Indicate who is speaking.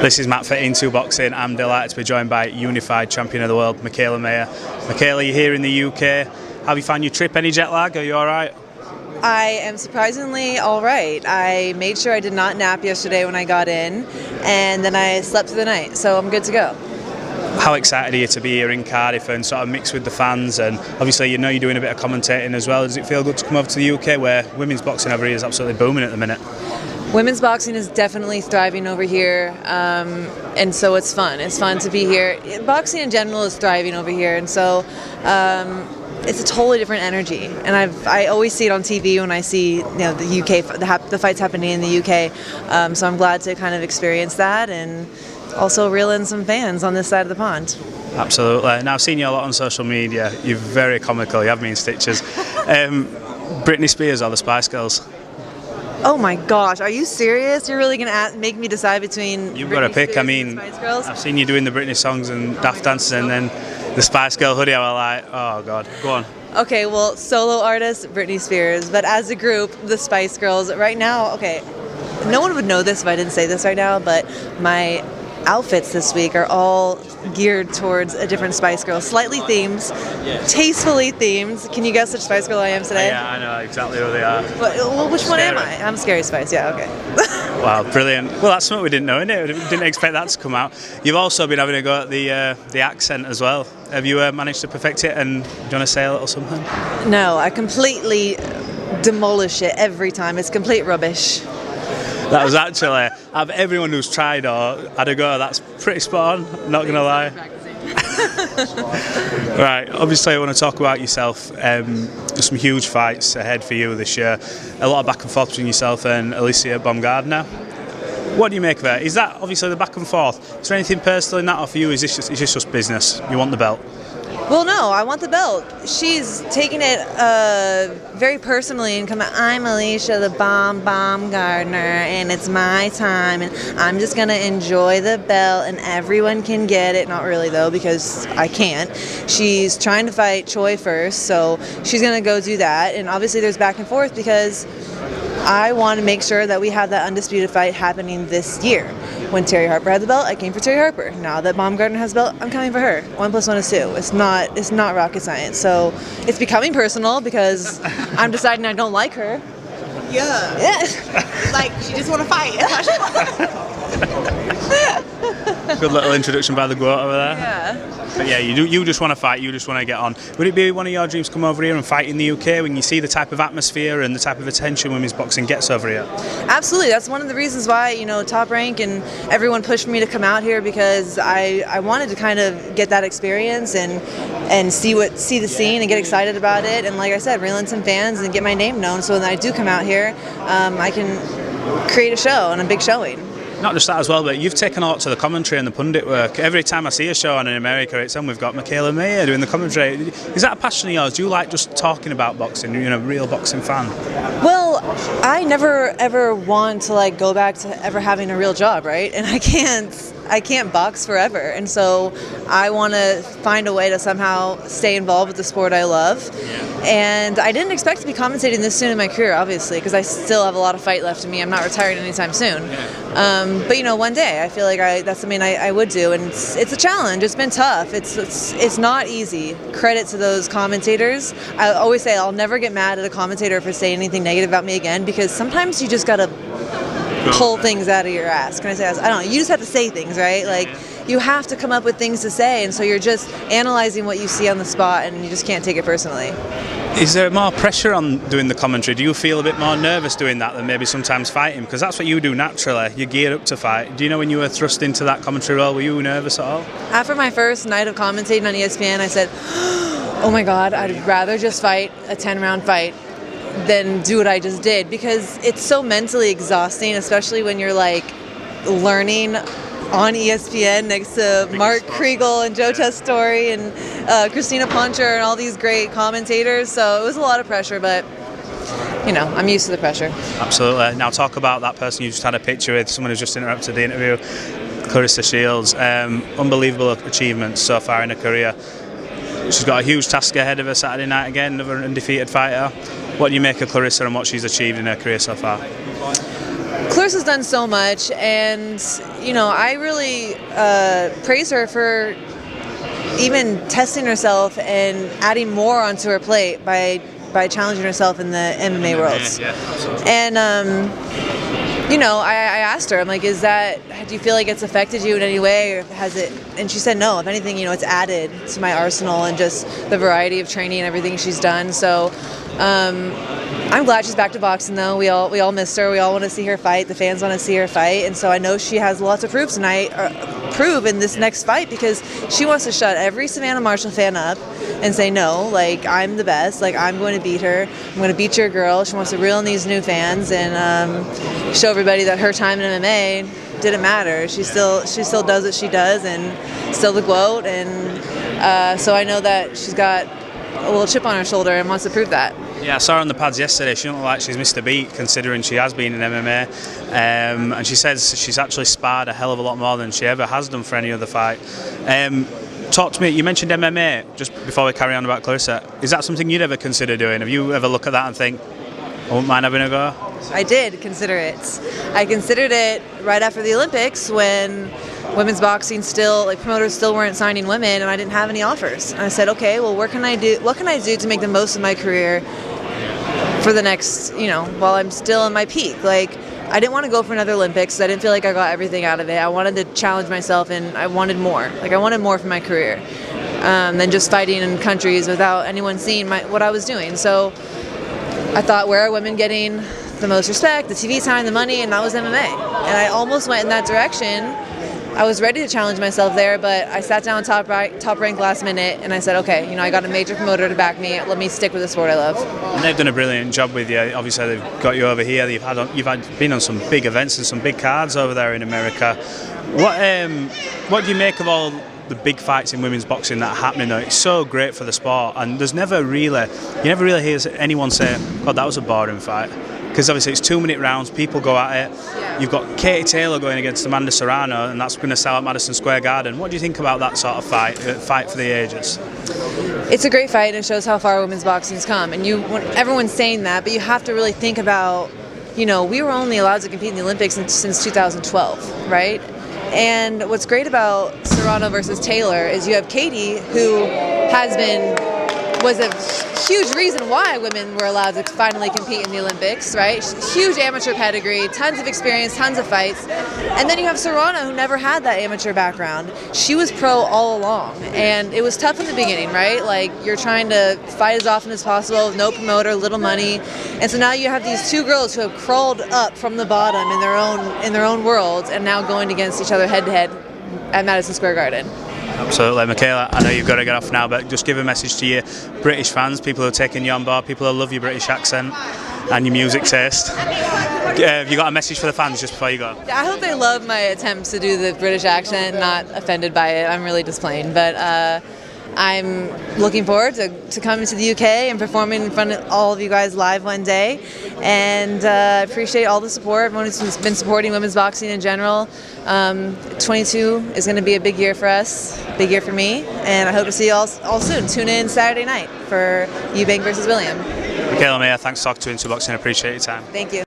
Speaker 1: This is Matt for Into Boxing. I'm delighted to be joined by unified champion of the world, Mikaela Mayer. Mikaela, you're here in the UK. Have you found your trip? Any jet lag? Are you all right?
Speaker 2: I am surprisingly all right. I made sure I did not nap yesterday when I got in, and then I slept through the night, so I'm good to go.
Speaker 1: How excited are you to be here in Cardiff and sort of mix with the fans? And obviously, you know you're doing a bit of commentating as well. Does it feel good to come over to the UK where women's boxing over here is absolutely booming at the minute?
Speaker 2: Women's boxing is definitely thriving over here, and so it's fun. It's fun to be here. Boxing in general is thriving over here, and so it's a totally different energy. And I always see it on TV when I see the UK, the fights happening in the UK. So I'm glad to kind of experience that and also reel in some fans on this side of the pond.
Speaker 1: Absolutely. Now, I've seen you a lot on social media. You're very comical. You have me in stitches. Britney Spears or the Spice Girls?
Speaker 2: Oh my gosh, are you serious? You're really going to make me decide between
Speaker 1: You've got to pick.
Speaker 2: Spears
Speaker 1: I mean,
Speaker 2: and Spice Girls?
Speaker 1: I've seen you doing the Britney songs and Daft Dances and then the Spice Girl hoodie. I was like, oh God, go on.
Speaker 2: Okay, well, solo artist, Britney Spears, but as a group, the Spice Girls. Right now, okay, no one would know this if I didn't say this right now, but my outfits this week are all geared towards a different Spice Girl, slightly themed, tastefully themed. Can you guess which Spice Girl I am today?
Speaker 1: Yeah, I know exactly who they are.
Speaker 2: Well, which one am I? I'm Scary Spice, yeah, okay.
Speaker 1: Wow, brilliant. Well, that's something we didn't know, innit? We didn't expect that to come out. You've also been having a go at the accent as well. Have you managed to perfect it, and do you want to say a little something?
Speaker 2: No, I completely demolish it every time. It's complete rubbish.
Speaker 1: That was actually, out of everyone who's tried or had a go, that's pretty spot on, not going to lie. Right, obviously I want to talk about yourself. There's some huge fights ahead for you this year. A lot of back and forth between yourself and Alycia Baumgardner. What do you make of it? Is that obviously the back and forth? Is there anything personal in that, or for you is this just business? You want the belt?
Speaker 2: Well, no, I want the belt. She's taking it very personally and coming, I'm Alycia the Baumgardner, and it's my time, and I'm just going to enjoy the belt, and everyone can get it. Not really, though, because I can't. She's trying to fight Choi first, so she's going to go do that, and obviously there's back and forth because I want to make sure that we have that undisputed fight happening this year. When Terry Harper had the belt, I came for Terry Harper. Now that Baumgardner has the belt, I'm coming for her. 1 + 1 is 2. It's not rocket science. So it's becoming personal because I'm deciding I don't like her.
Speaker 3: Yeah. Like, she just want to fight.
Speaker 1: Good little introduction by the goat over there.
Speaker 2: Yeah.
Speaker 1: But yeah, you just want to fight, you just want to get on. Would it be one of your dreams to come over here and fight in the UK when you see the type of atmosphere and the type of attention women's boxing gets over here?
Speaker 2: Absolutely. That's one of the reasons why, Top Rank and everyone pushed me to come out here, because I wanted to kind of get that experience and see the scene and get excited about it. And like I said, reel in some fans and get my name known so when I do come out here, I can create a show and a big showing.
Speaker 1: Not just that as well, but you've taken a lot to the commentary and the pundit work. Every time I see a show on in America, it's on, we've got Mikaela Mayer doing the commentary. Is that a passion of yours? Do you like just talking about boxing? You're a real boxing fan.
Speaker 2: Well, I never ever want to go back to ever having a real job, right? And I can't box forever, and so I want to find a way to somehow stay involved with the sport I love. And I didn't expect to be commentating this soon in my career, obviously, because I still have a lot of fight left in me. I'm not retired anytime soon. But one day I feel like that's something I would do, and it's a challenge. It's been tough. It's not easy. Credit to those commentators. I always say I'll never get mad at a commentator for saying anything negative about me again, because sometimes you just gotta pull things out of your ass. Can I say that? I don't know. You just have to say things, right? You have to come up with things to say, and so you're just analyzing what you see on the spot, and you just can't take it personally.
Speaker 1: Is there more pressure on doing the commentary? Do you feel a bit more nervous doing that than maybe sometimes fighting? Because that's what you do naturally. You gear up to fight. Do you know when you were thrust into that commentary role, were you nervous at all?
Speaker 2: After my first night of commentating on ESPN, I said, oh my God, I'd rather just fight a 10-round fight than do what I just did, because it's so mentally exhausting, especially when you're learning on ESPN next to Mark Kriegel and Joe Testore and Christina Puncher and all these great commentators. So it was a lot of pressure, but I'm used to the pressure.
Speaker 1: Absolutely. Now talk about that person you just had a picture with, someone who's just interrupted the interview, Clarissa Shields. Unbelievable achievements so far in her career. She's got a huge task ahead of her Saturday night again, another undefeated fighter. What do you make of Clarissa and what she's achieved in her career so far?
Speaker 2: Clarissa's done so much, and I really praise her for even testing herself and adding more onto her plate by challenging herself in the MMA worlds.
Speaker 1: Yeah, absolutely.
Speaker 2: And I asked her, I'm like, do you feel like it's affected you in any way, or has it? And she said no. If anything, it's added to my arsenal and just the variety of training and everything she's done. So I'm glad she's back to boxing, though. We all missed her. We all want to see her fight. The fans want to see her fight, and so I know she has lots of proofs tonight. Prove in this next fight, because she wants to shut every Savannah Marshall fan up and say no, like, I'm the best, like, I'm going to beat her, I'm going to beat your girl. She wants to reel in these new fans and show everybody that her time in MMA didn't matter. She still does what she does and still the GOAT, and so I know that she's got a little chip on her shoulder and wants to prove that.
Speaker 1: Yeah, I saw her on the pads yesterday. She don't look like she's missed a beat, considering she has been in MMA. And she says she's actually sparred a hell of a lot more than she ever has done for any other fight. Talk to me, you mentioned MMA just before we carry on about Clarissa. Is that something you'd ever consider doing? Have you ever looked at that and think, I wouldn't mind having a go?
Speaker 2: I did consider it. I considered it right after the Olympics, when women's boxing promoters still weren't signing women, and I didn't have any offers. And I said, okay, well, what can I do to make the most of my career for the next, while I'm still in my peak? Like, I didn't want to go for another Olympics. I didn't feel like I got everything out of it. I wanted to challenge myself, and I wanted more. Like, I wanted more from my career than just fighting in countries without anyone seeing what I was doing. So I thought, where are women getting the most respect, the TV time, the money? And that was MMA. And I almost went in that direction. I was ready to challenge myself there, but I sat down top rank last minute, and I said, okay, I got a major promoter to back me. Let me stick with the sport I love.
Speaker 1: And they've done a brilliant job with you. Obviously, they've got you over here. You've been on some big events and some big cards over there in America. What do you make of all the big fights in women's boxing that are happening though? It's so great for the sport, and you never really hear anyone say, God, that was a boring fight. Because obviously it's 2-minute rounds, people go at it.
Speaker 2: Yeah.
Speaker 1: You've got Katie Taylor going against Amanda Serrano, and that's going to sell at Madison Square Garden. What do you think about that sort of fight for the ages?
Speaker 2: It's a great fight, and it shows how far women's boxing's come. And everyone's saying that, but you have to really think about, we were only allowed to compete in the Olympics since 2012, right? And what's great about Serrano versus Taylor is you have Katie, who was a huge reason why women were allowed to finally compete in the Olympics, right? Huge amateur pedigree, tons of experience, tons of fights. And then you have Serrano, who never had that amateur background. She was pro all along, and it was tough in the beginning, right? Like, you're trying to fight as often as possible with no promoter, little money. And so now you have these two girls who have crawled up from the bottom in their own worlds, and now going against each other head to head at Madison Square Garden.
Speaker 1: Absolutely. Mikaela, I know you've got to get off now, but just give a message to your British fans, people who are taking you on board, people who love your British accent and your music taste. Have you got a message for the fans just before you go?
Speaker 2: I hope they love my attempts to do the British accent, not offended by it. I'm really just playing. But I'm looking forward to coming to the UK and performing in front of all of you guys live one day. And appreciate all the support, everyone who's been supporting women's boxing in general. 22 is going to be a big year for us, big year for me, and I hope to see you all soon. Tune in Saturday night for Eubank versus William.
Speaker 1: Mikaela Mayer, thanks for talking to Into Boxing. I appreciate your time.
Speaker 2: Thank you.